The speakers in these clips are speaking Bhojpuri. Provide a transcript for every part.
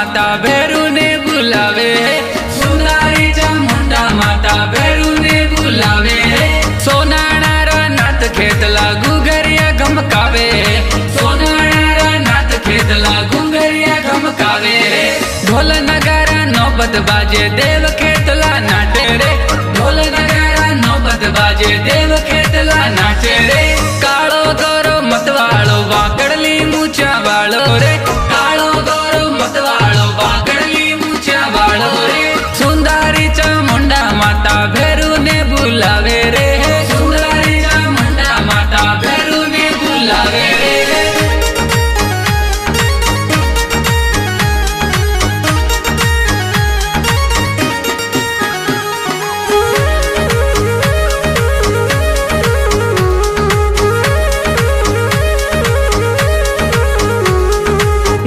माता भैरू ने बुलावे, सुंदरी चामुंडा माता भैरू ने बुलावे। सोनारा नाथ खेतला गुगरिया गमकावे, सोनारा नाथ खेतला गुगरिया गमकावे। ढोल नगारा नौबत बाजे देव खेतला नाचे रे, ढोल नगारा नौबत बाजे देव खेतला नाचे रे। काळो गोरो मतवाळो वाकड़ली मूछा वाळो रे, काळो गोरो मतवाळो वाकड़ली मूछा वाळो रे। सुंदरी चामुंडा माता भैरू ने बुलावे रे, सुंदरी चामुंडा माता भैरू ने बुलावे रे।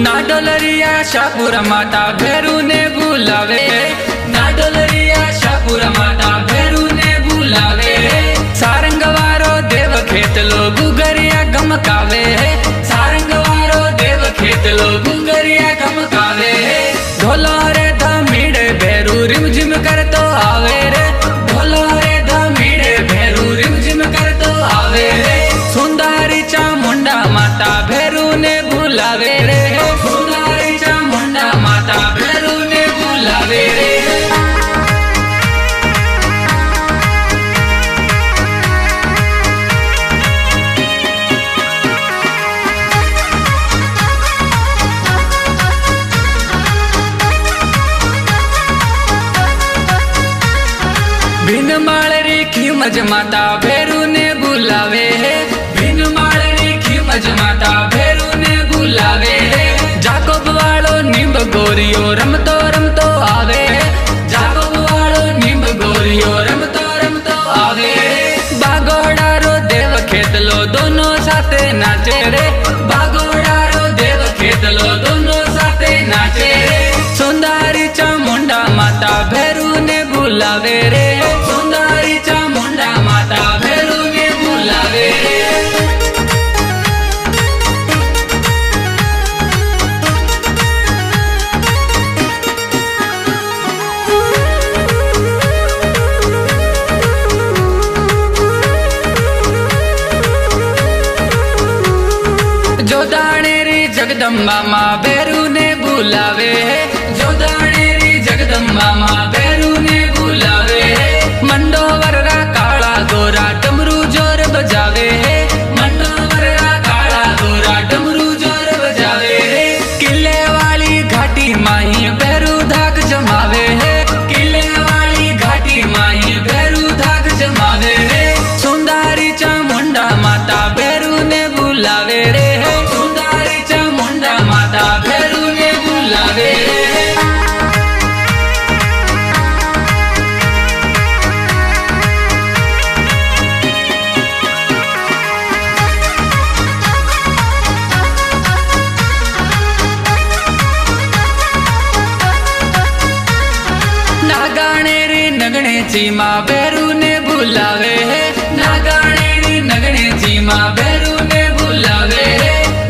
नाडोलरिया शाहपुर माता भैरू ने बुलावे, नाडोलरिया शाहपुर माता भैरू ने बुलावे। सारंगवारो देव खेतलो गुगरिया गमकावे, सारंगवारो देव खेतलो गुगरिया गमकावे। ढोलो रे धमीड़े भैरू रिमझिम करतो आवे रे, ढोलो रे धमीड़े भैरू रिमझिम करतो आवे रे। सुंदरी चामुंडा माता भैरू ने बुलावे रे, सुंदरी चामुंडा माता भैरू ने बुलावे रे। बिन मालरी खीमज माता भैरू ने बुलावे, बिन मालरी खीमज माता भैरू ने बुलावे। जाकोब वालो नींब गोरियो रमतो रमतो आवे, जाकोब वालो नींब गोरियो रमतो रमतो आवे। बागोड़ारो देव खेतलो दोनों साथे नाचे रे, बागोड़ारो देव खेतलो दोनों साथे नाचे रे। सुंदरी चामुंडा माता भैरू ने बुलावे रे, सुंदरी चामुंडा माता भैरू ने बुलावे रे। जोदाणेरी जगदम्बा माँ भैरू ने बुलावे, जोदाणेरी जगदम्बा माँ भैरू ने बुलावे। मंडोवररा काला गोरा डमरू जोर बजावे, मंडोवररा काला गोरा डमरू जोर बजावे। किले वाली घाटी माही भैरू धाक जमावे, किले वाली घाटी माही भैरू धाक जमावे। सुंदरी चामुंडा माता भैरू ने बुलावे रे, सुंदरी चामुंडा माता भैरू ने बुलावे रे। नागाणेरी नगणे ची माँ भैरू ने बुलावे, नागाणेरी नगणे ची माँ भैरू ने बुलावे।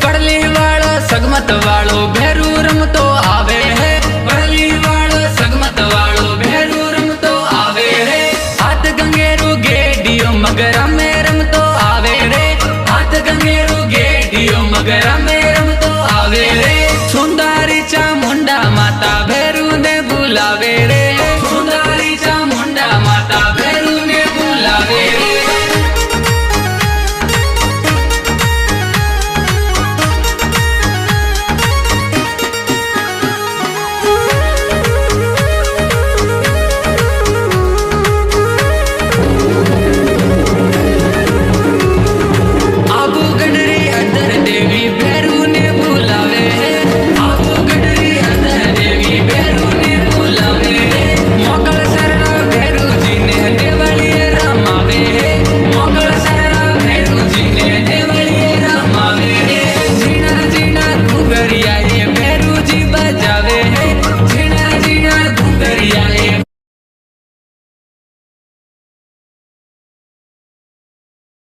पड़ली वालो सगमत वालो भैरू रमतो आवे है, पड़ली वालो सगमत वालो भैरू रमतो आवे रे। हाथ गंगेरू गेडियो मगरा में रमतो आवे रे, हाथ गंगेरू गेडियो मगरा में रमतो आवे रे। सुंदरी चामुंडा माता भैरू ने बुलावे रे,